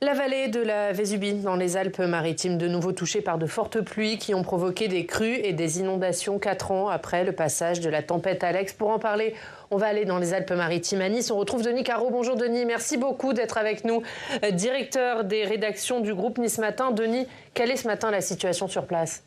La vallée de la Vésubie, dans les Alpes-Maritimes, de nouveau touchée par de fortes pluies qui ont provoqué des crues et des inondations 4 ans après le passage de la tempête Alex. Pour en parler, on va aller dans les Alpes-Maritimes à Nice. On retrouve Denis Caro. Bonjour Denis, merci beaucoup d'être avec nous. Directeur des rédactions du groupe Nice Matin. Denis, quelle est ce matin la situation sur place ?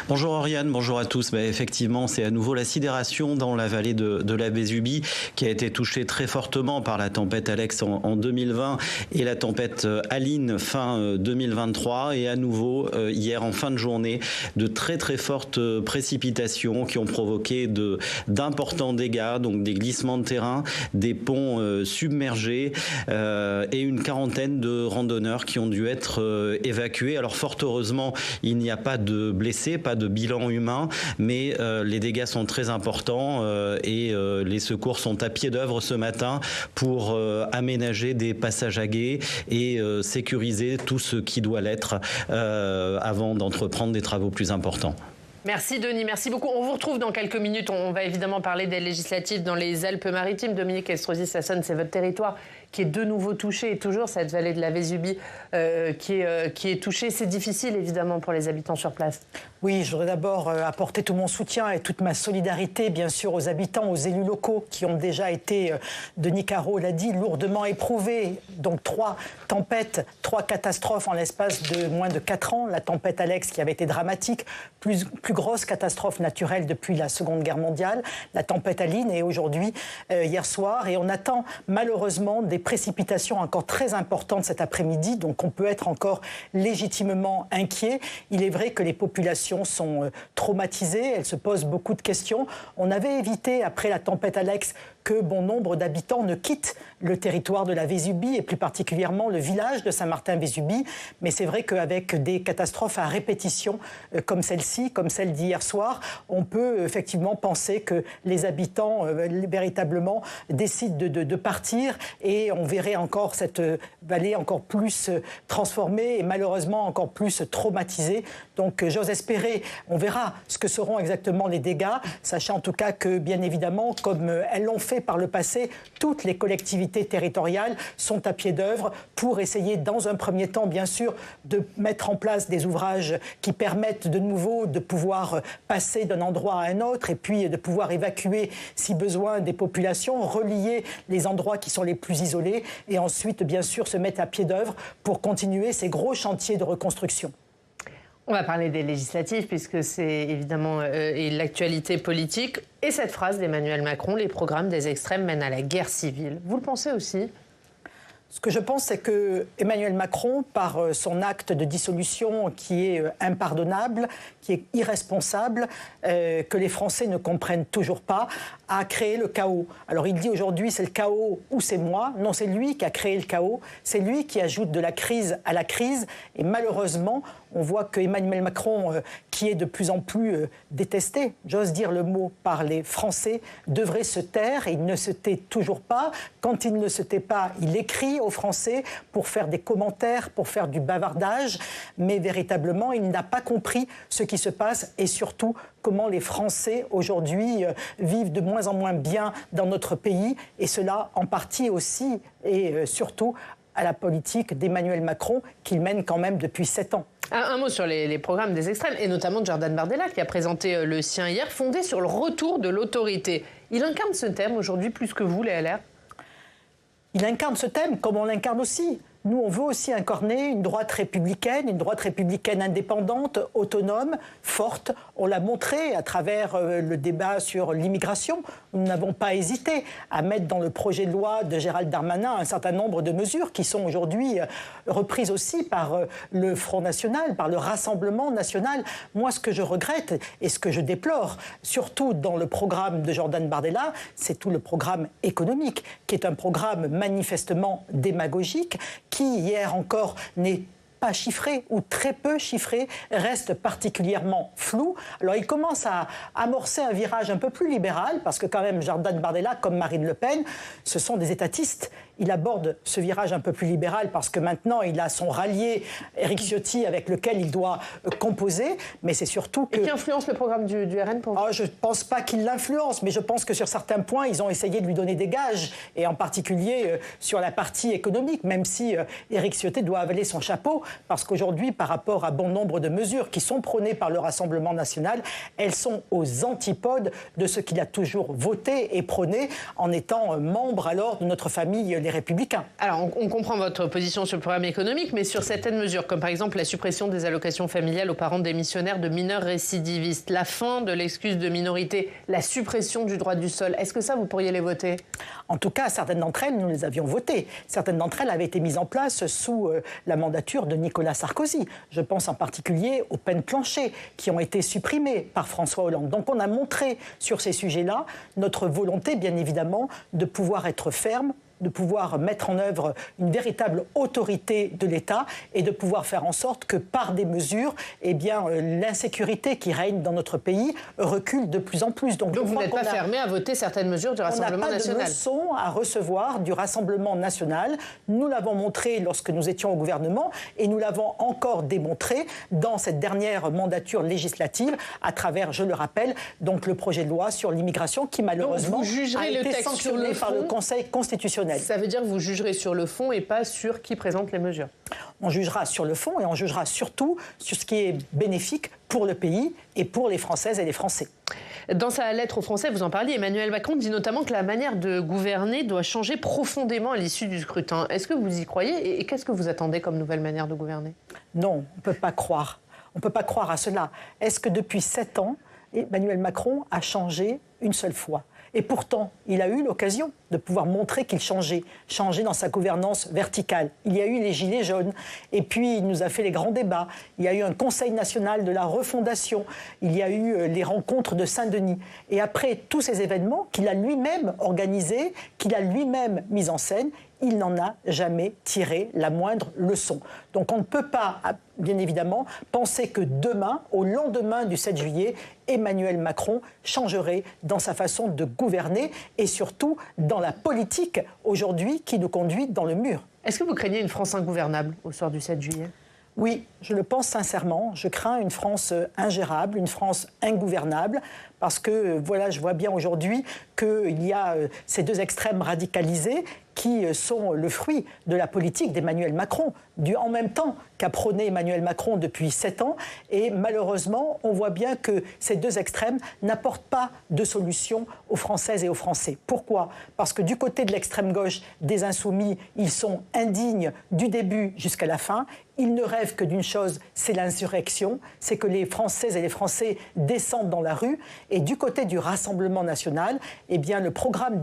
Bonjour Oriane, bonjour à tous. Effectivement, c'est à nouveau la sidération dans la vallée de la Vésubie qui a été touchée très fortement par la tempête Alex en 2020 et la tempête Aline fin 2023. Et à nouveau, hier en fin de journée, de très très fortes précipitations qui ont provoqué d'importants dégâts, donc des glissements de terrain, des ponts submergés et une quarantaine de randonneurs qui ont dû être évacués. Alors fort heureusement, il n'y a pas de blessés, pas de bilan humain, mais les dégâts sont très importants et les secours sont à pied d'œuvre ce matin pour aménager des passages à gué et sécuriser tout ce qui doit l'être avant d'entreprendre des travaux plus importants. Merci Denis, merci beaucoup. On vous retrouve dans quelques minutes. On va évidemment parler des législatives dans les Alpes-Maritimes. Dominique Estrosi-Sassone, c'est votre territoire qui est de nouveau touché et toujours cette vallée de la Vésubie qui est touchée. C'est difficile évidemment pour les habitants sur place. Oui, je voudrais d'abord apporter tout mon soutien et toute ma solidarité, bien sûr, aux habitants, aux élus locaux qui ont déjà été, Denis Caro l'a dit, lourdement éprouvés. Donc 3 tempêtes, 3 catastrophes en l'espace de moins de 4 ans. La tempête Alex qui avait été dramatique, plus grosse catastrophe naturelle depuis la Seconde Guerre mondiale, la tempête Aline et aujourd'hui, hier soir. Et on attend malheureusement des précipitations encore très importantes cet après-midi, donc on peut être encore légitimement inquiet. Il est vrai que les populations sont traumatisées, elles se posent beaucoup de questions. On avait évité, après la tempête Alex, que bon nombre d'habitants ne quittent le territoire de la Vésubie et plus particulièrement le village de Saint-Martin-Vésubie. Mais c'est vrai qu'avec des catastrophes à répétition comme celle-ci, comme celle d'hier soir, on peut effectivement penser que les habitants véritablement décident de partir et on verrait encore cette vallée encore plus transformée et malheureusement encore plus traumatisée. Donc j'ose espérer, on verra ce que seront exactement les dégâts, sachant en tout cas que bien évidemment, comme elles l'ont fait par le passé, toutes les collectivités territoriales sont à pied d'œuvre pour essayer dans un premier temps, bien sûr, de mettre en place des ouvrages qui permettent de nouveau de pouvoir passer d'un endroit à un autre et puis de pouvoir évacuer, si besoin, des populations, relier les endroits qui sont les plus isolés et ensuite, bien sûr, se mettre à pied d'œuvre pour continuer ces gros chantiers de reconstruction. On va parler des législatives puisque c'est évidemment l'actualité politique. Et cette phrase d'Emmanuel Macron, les programmes des extrêmes mènent à la guerre civile. Vous le pensez aussi ? Ce que je pense, c'est que Emmanuel Macron, par son acte de dissolution qui est impardonnable, qui est irresponsable, que les Français ne comprennent toujours pas, a créé le chaos. Alors il dit aujourd'hui c'est le chaos ou c'est moi. Non, c'est lui qui a créé le chaos. C'est lui qui ajoute de la crise à la crise. Et malheureusement, on voit que Emmanuel Macron, qui est de plus en plus détesté, j'ose dire le mot, par les Français, devrait se taire. Et il ne se tait toujours pas. Quand il ne se tait pas, il écrit aux Français pour faire des commentaires, pour faire du bavardage. Mais véritablement, il n'a pas compris ce qui se passe et surtout comment les Français aujourd'hui vivent de moins en moins bien dans notre pays. Et cela en partie aussi et surtout à la politique d'Emmanuel Macron qu'il mène quand même depuis 7 ans. Un mot sur les programmes des extrêmes, et notamment de Jordan Bardella, qui a présenté le sien hier, fondé sur le retour de l'autorité. Il incarne ce thème aujourd'hui plus que vous, les LR ? Il incarne ce thème comme on l'incarne aussi. Nous, on veut aussi incarner une droite républicaine indépendante, autonome, forte. On l'a montré à travers le débat sur l'immigration. Nous n'avons pas hésité à mettre dans le projet de loi de Gérald Darmanin un certain nombre de mesures qui sont aujourd'hui reprises aussi par le Front National, par le Rassemblement National. Moi, ce que je regrette et ce que je déplore, surtout dans le programme de Jordan Bardella, c'est tout le programme économique, qui est un programme manifestement démagogique, qui, hier encore, n'est pas chiffré ou très peu chiffré, reste particulièrement flou. Alors il commence à amorcer un virage un peu plus libéral, parce que quand même Jordan Bardella, comme Marine Le Pen, ce sont des étatistes. il aborde ce virage un peu plus libéral parce que maintenant, il a son rallié, Éric Ciotti, avec lequel il doit composer. Mais c'est surtout que... Et qui influence le programme du RN pour vous ? Je ne pense pas qu'il l'influence, mais je pense que sur certains points, ils ont essayé de lui donner des gages, et en particulier sur la partie économique, même si Éric Ciotti doit avaler son chapeau, parce qu'aujourd'hui, par rapport à bon nombre de mesures qui sont prônées par le Rassemblement national, elles sont aux antipodes de ce qu'il a toujours voté et prôné en étant membre alors de notre famille, les Républicains. Alors, on comprend votre position sur le programme économique, mais sur certaines mesures, comme par exemple la suppression des allocations familiales aux parents démissionnaires de mineurs récidivistes, la fin de l'excuse de minorité, la suppression du droit du sol, est-ce que ça, vous pourriez les voter ? En tout cas, certaines d'entre elles, nous les avions votées. Certaines d'entre elles avaient été mises en place sous la mandature de Nicolas Sarkozy. Je pense en particulier aux peines planchers qui ont été supprimées par François Hollande. Donc on a montré sur ces sujets-là notre volonté, bien évidemment, de pouvoir être ferme, de pouvoir mettre en œuvre une véritable autorité de l'État et de pouvoir faire en sorte que par des mesures, l'insécurité qui règne dans notre pays recule de plus en plus. Donc vous n'êtes pas fermé à voter certaines mesures du Rassemblement national ? On n'a pas de leçons à recevoir du Rassemblement national. Nous l'avons montré lorsque nous étions au gouvernement et nous l'avons encore démontré dans cette dernière mandature législative à travers, je le rappelle, donc le projet de loi sur l'immigration qui malheureusement a été sanctionné par le Conseil constitutionnel. Ça veut dire que vous jugerez sur le fond et pas sur qui présente les mesures ? On jugera sur le fond et on jugera surtout sur ce qui est bénéfique pour le pays et pour les Françaises et les Français. Dans sa lettre aux Français, vous en parliez, Emmanuel Macron dit notamment que la manière de gouverner doit changer profondément à l'issue du scrutin. Est-ce que vous y croyez et qu'est-ce que vous attendez comme nouvelle manière de gouverner ? Non, on ne peut pas croire. On ne peut pas croire à cela. Est-ce que depuis 7 ans, Emmanuel Macron a changé une seule fois ? Et pourtant, il a eu l'occasion de pouvoir montrer qu'il changeait dans sa gouvernance verticale. Il y a eu les Gilets jaunes, et puis il nous a fait les grands débats. Il y a eu un Conseil national de la refondation. Il y a eu les rencontres de Saint-Denis. Et après tous ces événements qu'il a lui-même organisés, qu'il a lui-même mis en scène, il n'en a jamais tiré la moindre leçon. Donc on ne peut pas, bien évidemment, penser que demain, au lendemain du 7 juillet, Emmanuel Macron changerait dans sa façon de gouverner et surtout dans la politique aujourd'hui qui nous conduit dans le mur. Est-ce que vous craignez une France ingouvernable au soir du 7 juillet ? Oui, je le pense sincèrement. Je crains une France ingérable, une France ingouvernable, parce que voilà, je vois bien aujourd'hui qu'il y a ces deux extrêmes radicalisés qui sont le fruit de la politique d'Emmanuel Macron, en même temps qu'a prôné Emmanuel Macron depuis 7 ans. Et malheureusement, on voit bien que ces deux extrêmes n'apportent pas de solution aux Françaises et aux Français. Pourquoi ? Parce que du côté de l'extrême gauche des Insoumis, ils sont indignes du début jusqu'à la fin. Ils ne rêvent que d'une chose, c'est l'insurrection, c'est que les Françaises et les Français descendent dans la rue. Et du côté du Rassemblement national, eh bien, le programme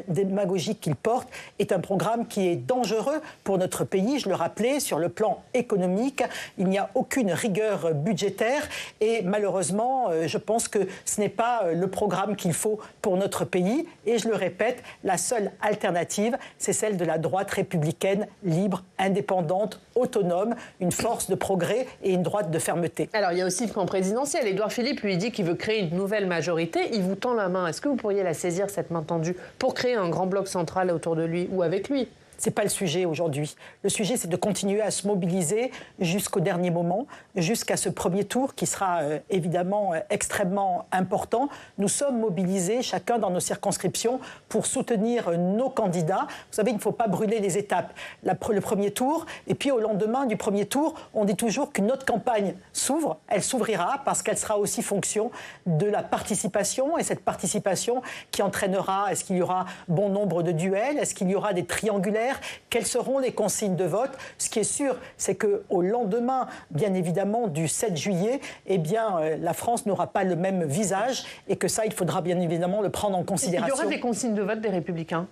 démagogique qu'ils portent est un programme qui est dangereux pour notre pays. Je le rappelais, sur le plan économique, il n'y a aucune rigueur budgétaire et malheureusement, je pense que ce n'est pas le programme qu'il faut pour notre pays. Et je le répète, la seule alternative, c'est celle de la droite républicaine, libre, indépendante, autonome, une force de progrès et une droite de fermeté. Alors, il y a aussi le camp présidentiel. Édouard Philippe lui dit qu'il veut créer une nouvelle majorité. Il vous tend la main. Est-ce que vous pourriez la saisir, cette main tendue, pour créer un grand bloc central autour de lui ou avec lui ? Ce n'est pas le sujet aujourd'hui. Le sujet, c'est de continuer à se mobiliser jusqu'au dernier moment, jusqu'à ce premier tour qui sera évidemment extrêmement important. Nous sommes mobilisés, chacun dans nos circonscriptions, pour soutenir nos candidats. Vous savez, il ne faut pas brûler les étapes. Le premier tour, et puis au lendemain du premier tour, on dit toujours qu'une autre campagne s'ouvre. Elle s'ouvrira parce qu'elle sera aussi fonction de la participation, et cette participation qui entraînera, est-ce qu'il y aura bon nombre de duels, est-ce qu'il y aura des triangulaires, quelles seront les consignes de vote. Ce qui est sûr, c'est qu'au lendemain, bien évidemment, du 7 juillet, eh bien, la France n'aura pas le même visage et que ça, il faudra bien évidemment le prendre en considération. Il y aura des consignes de vote des Républicains ?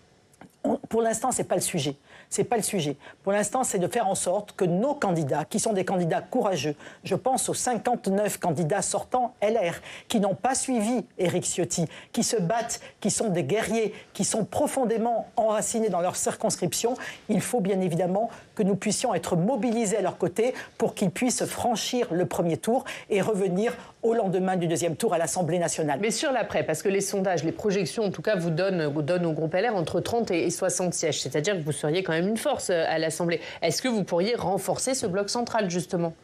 Pour l'instant, ce n'est pas le sujet. C'est pas le sujet. Pour l'instant, c'est de faire en sorte que nos candidats, qui sont des candidats courageux, je pense aux 59 candidats sortants LR, qui n'ont pas suivi Éric Ciotti, qui se battent, qui sont des guerriers, qui sont profondément enracinés dans leur circonscription, il faut bien évidemment que nous puissions être mobilisés à leur côté pour qu'ils puissent franchir le premier tour et revenir au lendemain du deuxième tour à l'Assemblée nationale. Mais sur l'après, parce que les sondages, les projections, en tout cas, vous donnent au groupe LR entre 30 et 60 sièges. C'est-à-dire que vous seriez quand même une force à l'Assemblée. Est-ce que vous pourriez renforcer ce bloc central, justement ?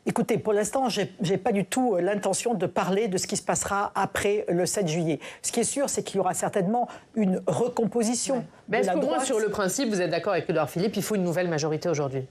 Écoutez, pour l'instant, je n'ai pas du tout l'intention de parler de ce qui se passera après le 7 juillet. Ce qui est sûr, c'est qu'il y aura certainement une recomposition de la droite. Est-ce qu'au moins, sur le principe, vous êtes d'accord avec Édouard Philippe, il faut une nouvelle majorité aujourd'hui ?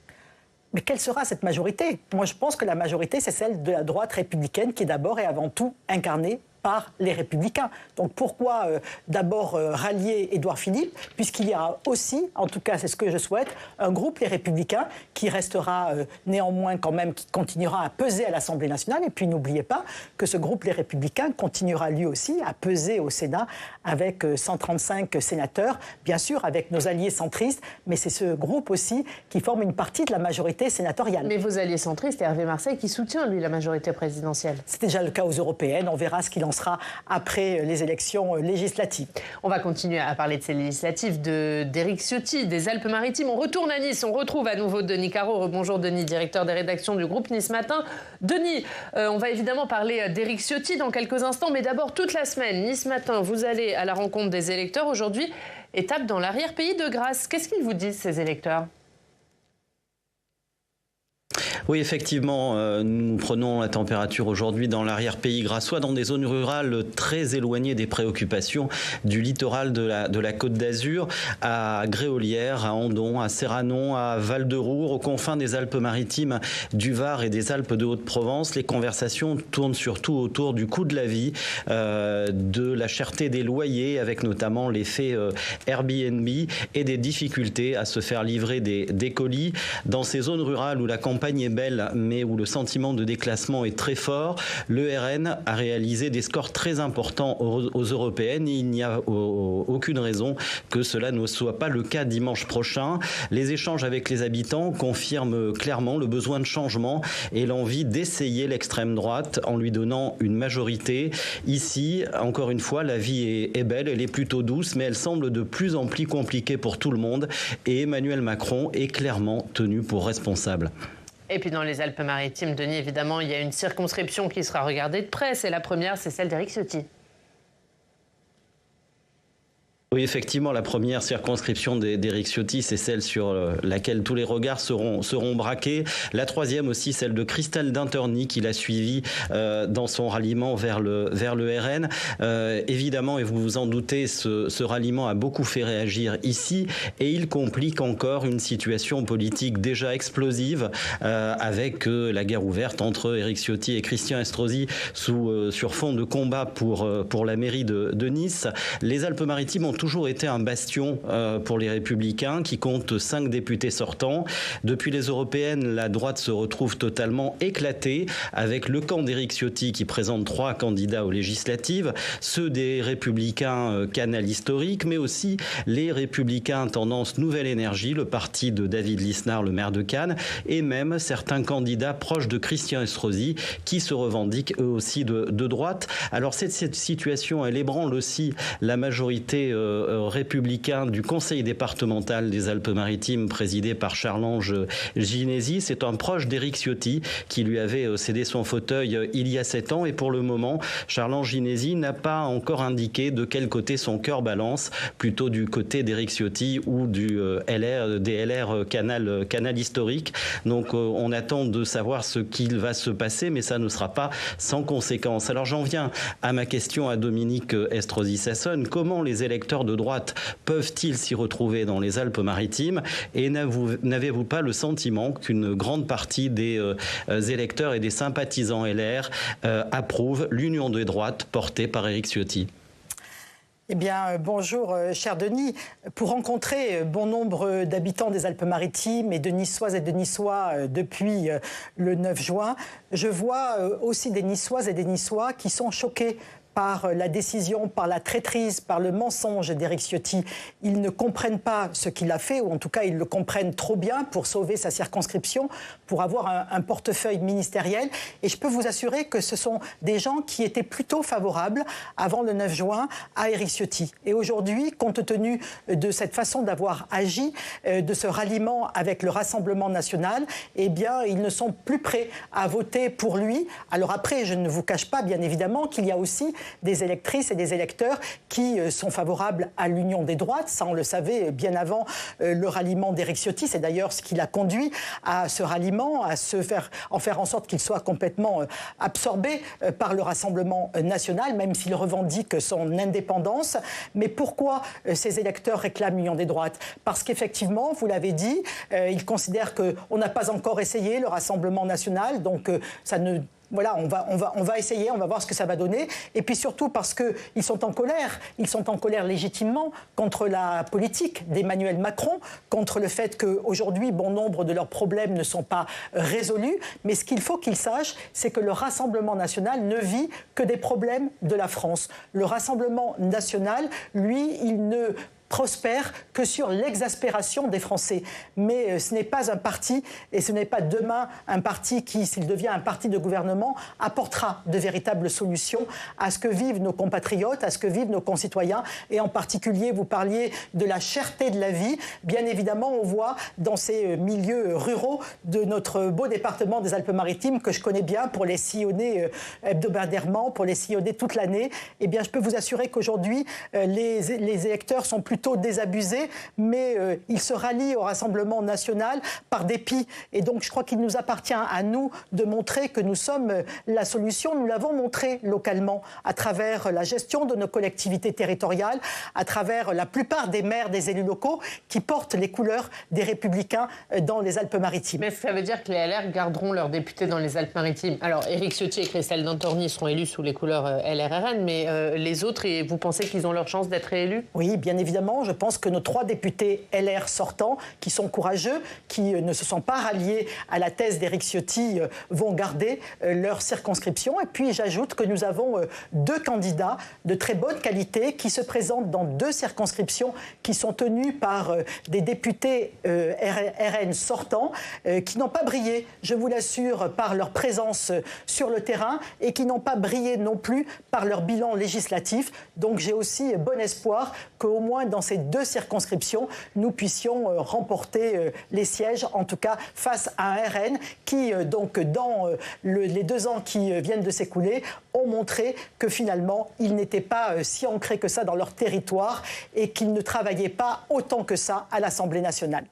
Mais quelle sera cette majorité ? Moi, je pense que la majorité, c'est celle de la droite républicaine qui est d'abord et avant tout incarnée par les Républicains. Donc pourquoi d'abord rallier Édouard Philippe, puisqu'il y a aussi, en tout cas c'est ce que je souhaite, un groupe, les Républicains, qui restera néanmoins quand même, qui continuera à peser à l'Assemblée nationale. Et puis n'oubliez pas que ce groupe, les Républicains, continuera lui aussi à peser au Sénat avec 135 sénateurs, bien sûr avec nos alliés centristes, mais c'est ce groupe aussi qui forme une partie de la majorité sénatoriale. Mais vos alliés centristes, Hervé Marseille, qui soutient lui la majorité présidentielle. C'est déjà le cas aux européennes, on verra ce qu'il en sera après les élections législatives. On va continuer à parler de ces législatives d'Éric Ciotti, des Alpes-Maritimes. On retourne à Nice, on retrouve à nouveau Denis Caro. Bonjour Denis, directeur des rédactions du groupe Nice Matin. Denis, on va évidemment parler d'Éric Ciotti dans quelques instants, mais d'abord toute la semaine, Nice Matin, vous allez à la rencontre des électeurs. Aujourd'hui, étape dans l'arrière-pays de Grasse. Qu'est-ce qu'ils vous disent, ces électeurs ? Oui, effectivement, nous prenons la température aujourd'hui dans l'arrière-pays grassois, dans des zones rurales très éloignées des préoccupations du littoral de la Côte d'Azur, à Gréolières, à Andon, à Serranon, à Val-de-Roure, aux confins des Alpes-Maritimes, du Var et des Alpes de Haute-Provence. Les conversations tournent surtout autour du coût de la vie, de la cherté des loyers, avec notamment l'effet Airbnb et des difficultés à se faire livrer des colis. Dans ces zones rurales où la campagne est belle, mais où le sentiment de déclassement est très fort, le RN a réalisé des scores très importants aux européennes et il n'y a aucune raison que cela ne soit pas le cas dimanche prochain. Les échanges avec les habitants confirment clairement le besoin de changement et l'envie d'essayer l'extrême droite en lui donnant une majorité. Ici, encore une fois, la vie est belle, elle est plutôt douce, mais elle semble de plus en plus compliquée pour tout le monde et Emmanuel Macron est clairement tenu pour responsable. Et puis dans les Alpes-Maritimes, Denis, évidemment, il y a une circonscription qui sera regardée de près. C'est la première, c'est celle d'Éric Ciotti. Oui, effectivement, la première circonscription d'Éric Ciotti, c'est celle sur laquelle tous les regards seront braqués. La troisième aussi, celle de Christelle Dinterny, qui l'a suivi dans son ralliement vers le RN. Évidemment, et vous vous en doutez, ce ralliement a beaucoup fait réagir ici et il complique encore une situation politique déjà explosive avec la guerre ouverte entre Éric Ciotti et Christian Estrosi sur fond de combat pour la mairie de Nice. Les Alpes-Maritimes ont toujours été un bastion pour les Républicains qui comptent 5 députés sortants. Depuis les européennes, la droite se retrouve totalement éclatée avec le camp d'Éric Ciotti qui présente 3 candidats aux législatives, ceux des Républicains Canal historique, mais aussi les Républicains tendance Nouvelle Énergie, le parti de David Lisnard, le maire de Cannes, et même certains candidats proches de Christian Estrosi qui se revendiquent eux aussi de droite. Alors cette situation, elle ébranle aussi la majorité républicain du conseil départemental des Alpes-Maritimes présidé par Charles-Ange Ginesi. C'est un proche d'Éric Ciotti qui lui avait cédé son fauteuil il y a 7 ans et pour le moment, Charles-Ange Ginesi n'a pas encore indiqué de quel côté son cœur balance, plutôt du côté d'Éric Ciotti ou des LR Canal historique. Donc on attend de savoir ce qu'il va se passer, mais ça ne sera pas sans conséquence. Alors j'en viens à ma question à Dominique Estrosi-Sassone. Comment les électeurs de droite peuvent-ils s'y retrouver dans les Alpes-Maritimes et n'avez-vous pas le sentiment qu'une grande partie des électeurs et des sympathisants LR approuvent l'union des droites portée par Éric Ciotti ? Eh bien, bonjour, cher Denis. Pour rencontrer bon nombre d'habitants des Alpes-Maritimes et de Niçoises et de Niçois depuis le 9 juin, je vois aussi des Niçoises et des Niçois qui sont choqués par la décision, par la traîtrise, par le mensonge d'Éric Ciotti. Ils ne comprennent pas ce qu'il a fait, ou en tout cas ils le comprennent trop bien pour sauver sa circonscription, pour avoir un portefeuille ministériel. Et je peux vous assurer que ce sont des gens qui étaient plutôt favorables avant le 9 juin à Éric Ciotti. Et aujourd'hui, compte tenu de cette façon d'avoir agi, de ce ralliement avec le Rassemblement national, eh bien, ils ne sont plus prêts à voter pour lui. Alors après, je ne vous cache pas, bien évidemment, qu'il y a aussi des électrices et des électeurs qui sont favorables à l'union des droites. Ça, on le savait bien avant le ralliement d'Éric Ciotti. C'est d'ailleurs ce qui l'a conduit à ce ralliement, à faire en sorte qu'il soit complètement absorbé par le Rassemblement national, même s'il revendique son indépendance. Mais pourquoi ces électeurs réclament l'union des droites? Parce qu'effectivement, vous l'avez dit, ils considèrent qu'on n'a pas encore essayé le Rassemblement national, donc ça ne... Voilà, on va essayer, on va voir ce que ça va donner. Et puis surtout parce qu'ils sont en colère. Ils sont en colère légitimement contre la politique d'Emmanuel Macron, contre le fait qu'aujourd'hui, bon nombre de leurs problèmes ne sont pas résolus. Mais ce qu'il faut qu'ils sachent, c'est que le Rassemblement national ne vit que des problèmes de la France. Le Rassemblement national, lui, il ne prospère que sur l'exaspération des Français. Mais ce n'est pas un parti, et ce n'est pas demain un parti qui, s'il devient un parti de gouvernement, apportera de véritables solutions à ce que vivent nos compatriotes, à ce que vivent nos concitoyens. Et en particulier, vous parliez de la cherté de la vie. Bien évidemment, on voit dans ces milieux ruraux de notre beau département des Alpes-Maritimes, que je connais bien pour les sillonner hebdomadairement, pour les sillonner toute l'année. Eh bien, je peux vous assurer qu'aujourd'hui, les électeurs sont plutôt désabusés, mais ils se rallient au Rassemblement national par dépit. Et donc, je crois qu'il nous appartient à nous de montrer que nous sommes la solution. Nous l'avons montré localement à travers la gestion de nos collectivités territoriales, à travers la plupart des maires, des élus locaux qui portent les couleurs des Républicains dans les Alpes-Maritimes. Mais ça veut dire que les LR garderont leurs députés dans les Alpes-Maritimes. Alors, Éric Ciotti et Christelle D'Anthorny seront élus sous les couleurs LRRN, mais les autres, vous pensez qu'ils ont leur chance d'être réélus? Oui, bien évidemment. Je pense que nos 3 députés LR sortants, qui sont courageux, qui ne se sont pas ralliés à la thèse d'Éric Ciotti, vont garder leur circonscription. Et puis j'ajoute que nous avons 2 candidats de très bonne qualité qui se présentent dans 2 circonscriptions qui sont tenues par des députés RN sortants qui n'ont pas brillé, je vous l'assure, par leur présence sur le terrain et qui n'ont pas brillé non plus par leur bilan législatif. Donc j'ai aussi bon espoir qu'au moins dans ces 2 circonscriptions, nous puissions remporter les sièges, en tout cas face à un RN qui, donc, dans les 2 ans qui viennent de s'écouler, ont montré que finalement, ils n'étaient pas si ancrés que ça dans leur territoire et qu'ils ne travaillaient pas autant que ça à l'Assemblée nationale.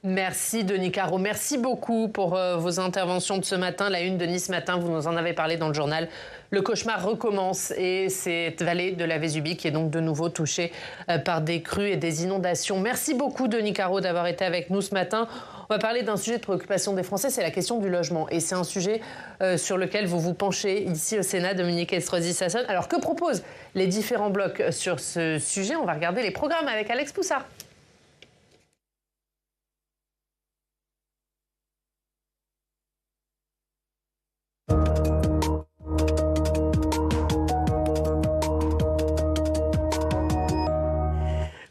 Merci Denis Caro, merci beaucoup pour vos interventions de ce matin. La une de Nice Matin, vous nous en avez parlé dans le journal. Le cauchemar recommence et cette vallée de la Vésubie qui est donc de nouveau touchée par des crues et des inondations. Merci beaucoup Denis Caro d'avoir été avec nous ce matin. On va parler d'un sujet de préoccupation des Français, c'est la question du logement. Et c'est un sujet sur lequel vous vous penchez ici au Sénat, Dominique Estrosi-Sassone. Alors que proposent les différents blocs sur ce sujet? On va regarder les programmes avec Alex Poussard.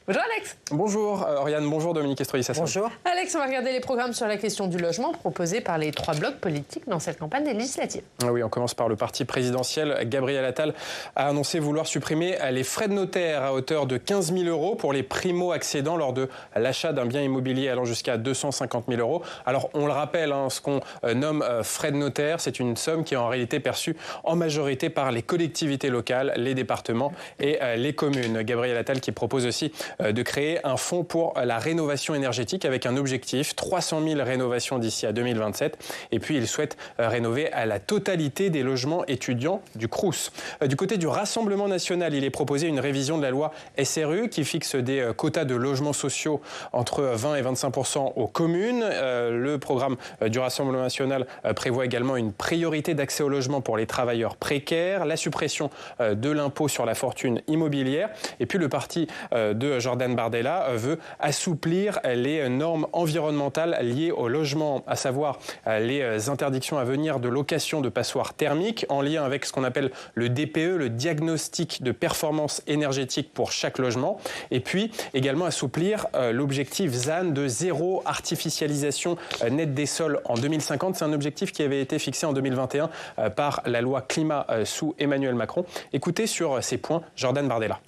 Bonjour Alex. Bonjour Oriane, bonjour Dominique Estrosi-Sassone. Bonjour. Alex, on va regarder les programmes sur la question du logement proposés par les 3 blocs politiques dans cette campagne législative. Oui, on commence par le parti présidentiel. Gabriel Attal a annoncé vouloir supprimer les frais de notaire à hauteur de 15 000 € pour les primo-accédants lors de l'achat d'un bien immobilier allant jusqu'à 250 000 €. Alors on le rappelle, ce qu'on nomme frais de notaire, c'est une somme qui est en réalité perçue en majorité par les collectivités locales, les départements et les communes. Gabriel Attal qui propose aussi de créer un fonds pour la rénovation énergétique avec un objectif, 300 000 rénovations d'ici à 2027. Et puis, il souhaite rénover à la totalité des logements étudiants du Crous. Du côté du Rassemblement national, il est proposé une révision de la loi SRU qui fixe des quotas de logements sociaux entre 20 et 25% aux communes. Le programme du Rassemblement national prévoit également une priorité d'accès au logement pour les travailleurs précaires, la suppression de l'impôt sur la fortune immobilière. Et puis, le parti de Jordan Bardella veut assouplir les normes environnementales liées au logement, à savoir les interdictions à venir de location de passoires thermiques en lien avec ce qu'on appelle le DPE, le diagnostic de performance énergétique pour chaque logement. Et puis également assouplir l'objectif ZAN de zéro artificialisation nette des sols en 2050. C'est un objectif qui avait été fixé en 2021 par la loi climat sous Emmanuel Macron. Écoutez sur ces points Jordan Bardella.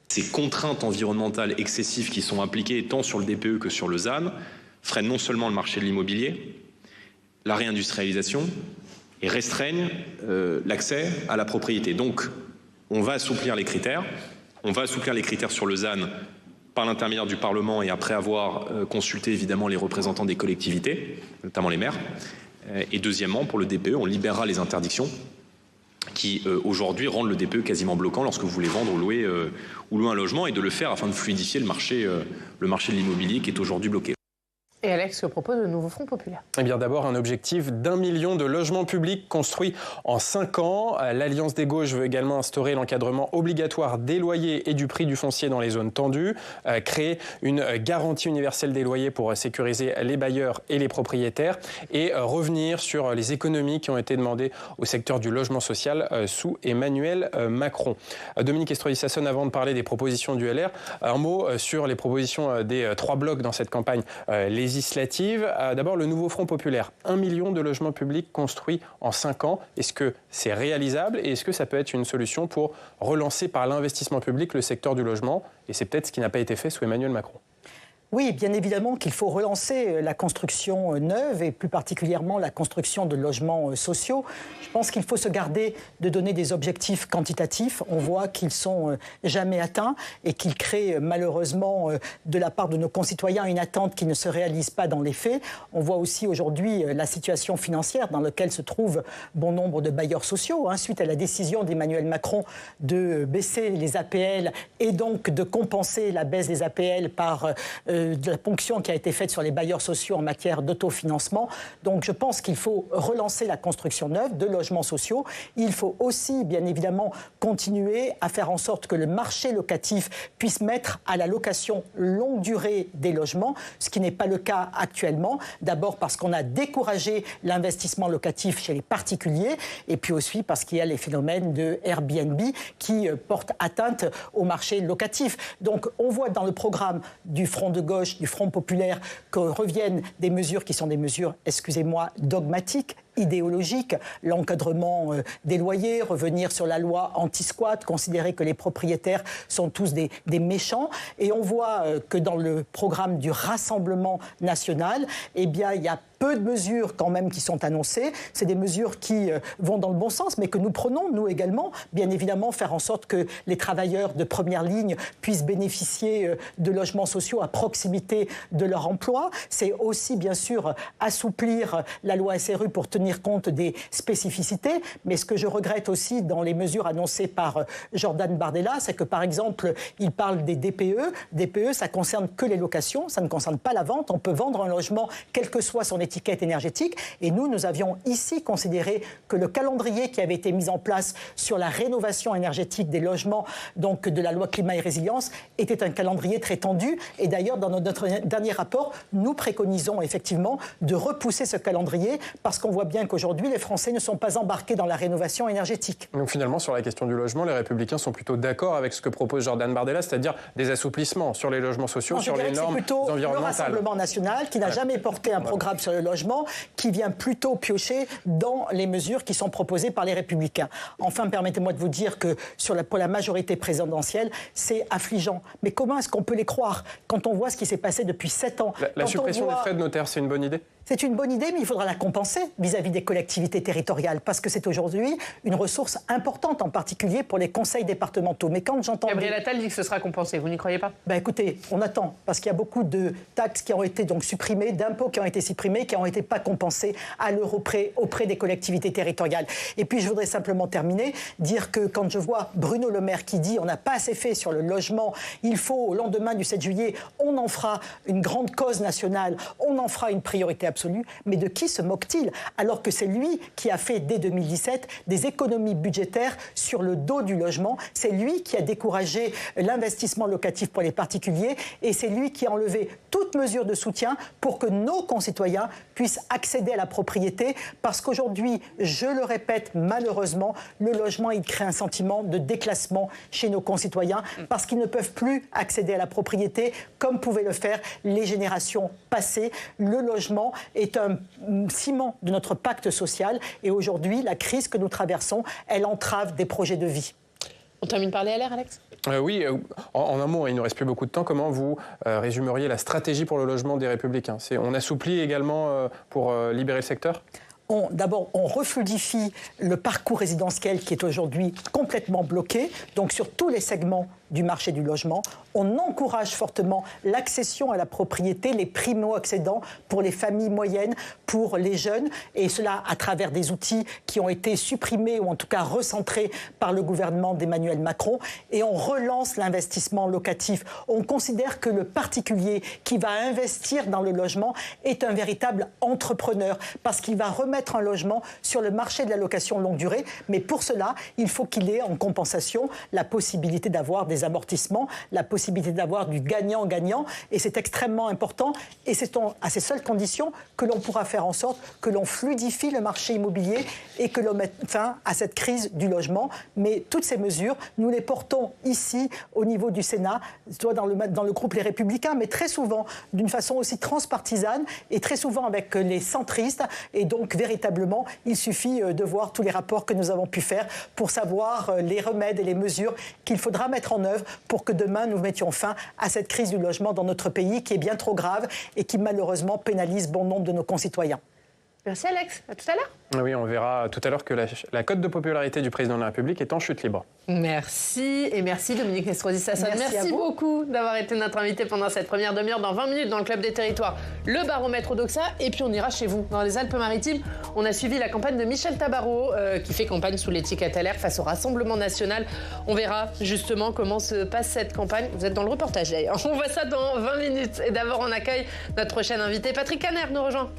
Ces contraintes environnementales excessives qui sont appliquées tant sur le DPE que sur le ZAN freinent non seulement le marché de l'immobilier, la réindustrialisation et restreignent l'accès à la propriété. Donc, on va assouplir les critères. On va assouplir les critères sur le ZAN par l'intermédiaire du Parlement et après avoir consulté évidemment les représentants des collectivités, notamment les maires. Et deuxièmement, pour le DPE, on libérera les interdictions qui aujourd'hui rendent le DPE quasiment bloquant lorsque vous voulez vendre ou louer un logement, et de le faire afin de fluidifier le marché de l'immobilier qui est aujourd'hui bloqué. Et Alex, que propose le nouveau Front populaire? Eh bien d'abord un objectif d'1 million de logements publics construits en 5 ans. L'Alliance des gauches veut également instaurer l'encadrement obligatoire des loyers et du prix du foncier dans les zones tendues, créer une garantie universelle des loyers pour sécuriser les bailleurs et les propriétaires et revenir sur les économies qui ont été demandées au secteur du logement social sous Emmanuel Macron. Dominique Estrosi-Sassone, avant de parler des propositions du LR, un mot sur les propositions des 3 blocs dans cette campagne législative. D'abord, le nouveau Front populaire. 1 million de logements publics construits en 5 ans. Est-ce que c'est réalisable et est-ce que ça peut être une solution pour relancer par l'investissement public le secteur du logement? Et c'est peut-être ce qui n'a pas été fait sous Emmanuel Macron. Oui, bien évidemment qu'il faut relancer la construction neuve et plus particulièrement la construction de logements sociaux. Je pense qu'il faut se garder de donner des objectifs quantitatifs. On voit qu'ils sont jamais atteints et qu'ils créent malheureusement de la part de nos concitoyens une attente qui ne se réalise pas dans les faits. On voit aussi aujourd'hui la situation financière dans laquelle se trouvent bon nombre de bailleurs sociaux, suite à la décision d'Emmanuel Macron de baisser les APL et donc de compenser la baisse des APL par de la ponction qui a été faite sur les bailleurs sociaux en matière d'autofinancement. Donc je pense qu'il faut relancer la construction neuve de logements sociaux. Il faut aussi, bien évidemment, continuer à faire en sorte que le marché locatif puisse mettre à la location longue durée des logements, ce qui n'est pas le cas actuellement. D'abord parce qu'on a découragé l'investissement locatif chez les particuliers et puis aussi parce qu'il y a les phénomènes de Airbnb qui portent atteinte au marché locatif. Donc on voit dans le programme du Front de gauche, du Front populaire, que reviennent des mesures qui sont des mesures, excusez-moi, dogmatiques, idéologique, l'encadrement des loyers, revenir sur la loi anti-squat, considérer que les propriétaires sont tous des méchants. Et on voit que dans le programme du Rassemblement national, eh bien, il y a peu de mesures quand même qui sont annoncées. C'est des mesures qui vont dans le bon sens, mais que nous prenons, nous également, bien évidemment, faire en sorte que les travailleurs de première ligne puissent bénéficier de logements sociaux à proximité de leur emploi. C'est aussi, bien sûr, assouplir la loi SRU pour tenir compte des spécificités. Mais ce que je regrette aussi dans les mesures annoncées par Jordan Bardella, c'est que, par exemple, il parle des DPE. DPE, ça ne concerne que les locations, ça ne concerne pas la vente. On peut vendre un logement, quelle que soit son étiquette énergétique. Et nous avions ici considéré que le calendrier qui avait été mis en place sur la rénovation énergétique des logements, donc de la loi climat et résilience, était un calendrier très tendu. Et d'ailleurs, dans notre dernier rapport, nous préconisons effectivement de repousser ce calendrier parce qu'on voit bien qu'aujourd'hui, les Français ne sont pas embarqués dans la rénovation énergétique. Donc finalement, sur la question du logement, les Républicains sont plutôt d'accord avec ce que propose Jordan Bardella, c'est-à-dire des assouplissements sur les logements sociaux, sur les normes environnementales. C'est plutôt le Rassemblement national qui n'a jamais porté un programme sur le logement, qui vient plutôt piocher dans les mesures qui sont proposées par les Républicains. Enfin, permettez-moi de vous dire que pour la majorité présidentielle, c'est affligeant. Mais comment est-ce qu'on peut les croire quand on voit ce qui s'est passé depuis 7 ans? La suppression des frais de notaire, c'est une bonne idée? C'est une bonne idée, mais il faudra la compenser vis-à-vis des collectivités territoriales, parce que c'est aujourd'hui une ressource importante, en particulier pour les conseils départementaux. Mais quand j'entends... Gabriel Attal dit que ce sera compensé, vous n'y croyez pas? Écoutez, on attend, parce qu'il y a beaucoup de taxes qui ont été donc supprimées, d'impôts qui ont été supprimés, qui n'ont été pas compensés à l'euro près auprès des collectivités territoriales. Et puis je voudrais simplement terminer, dire que quand je vois Bruno Le Maire qui dit on n'a pas assez fait sur le logement, il faut au lendemain du 7 juillet, on en fera une grande cause nationale, on en fera une priorité absolue, mais de qui se moque-t-il? Alors alors que c'est lui qui a fait dès 2017 des économies budgétaires sur le dos du logement. C'est lui qui a découragé l'investissement locatif pour les particuliers et c'est lui qui a enlevé toute mesure de soutien pour que nos concitoyens puissent accéder à la propriété, parce qu'aujourd'hui, je le répète, malheureusement, le logement, il crée un sentiment de déclassement chez nos concitoyens parce qu'ils ne peuvent plus accéder à la propriété comme pouvaient le faire les générations passées. Le logement est un ciment de notre pacte social et aujourd'hui, la crise que nous traversons, elle entrave des projets de vie. On termine par les LR, Alex ? Oui, en un mot, il ne nous reste plus beaucoup de temps. Comment vous résumeriez la stratégie pour le logement des Républicains ? On assouplit également pour libérer le secteur ? D'abord, on refluidifie le parcours résidentiel qui est aujourd'hui complètement bloqué, donc sur tous les segments du marché du logement. On encourage fortement l'accession à la propriété, les primo-accédants pour les familles moyennes, pour les jeunes, et cela à travers des outils qui ont été supprimés ou en tout cas recentrés par le gouvernement d'Emmanuel Macron. Et on relance l'investissement locatif. On considère que le particulier qui va investir dans le logement est un véritable entrepreneur parce qu'il va remettre un logement sur le marché de la location longue durée. Mais pour cela, il faut qu'il ait en compensation la possibilité d'avoir des amortissements, la possibilité d'avoir du gagnant-gagnant, et c'est extrêmement important, et c'est à ces seules conditions que l'on pourra faire en sorte que l'on fluidifie le marché immobilier et que l'on mette fin à cette crise du logement. Mais toutes ces mesures, nous les portons ici, au niveau du Sénat, soit dans le groupe Les Républicains, mais très souvent d'une façon aussi transpartisane, et très souvent avec les centristes, et donc véritablement, il suffit de voir tous les rapports que nous avons pu faire pour savoir les remèdes et les mesures qu'il faudra mettre en œuvre pour que demain nous mettions fin à cette crise du logement dans notre pays qui est bien trop grave et qui malheureusement pénalise bon nombre de nos concitoyens. Merci Alex, à tout à l'heure. Oui, on verra tout à l'heure que la cote de popularité du président de la République est en chute libre. Merci, et merci Dominique Estrosi-Sassone. Merci beaucoup d'avoir été notre invité pendant cette première demi-heure dans 20 minutes dans le Club des Territoires, le baromètre Odoxa, et puis on ira chez vous, dans les Alpes-Maritimes. On a suivi la campagne de Michel Tabarot, qui fait campagne sous l'étiquette LR face au Rassemblement National. On verra justement comment se passe cette campagne. Vous êtes dans le reportage d'ailleurs. On voit ça dans 20 minutes. Et d'abord, on accueille notre prochain invité. Patrick Caner nous rejoint.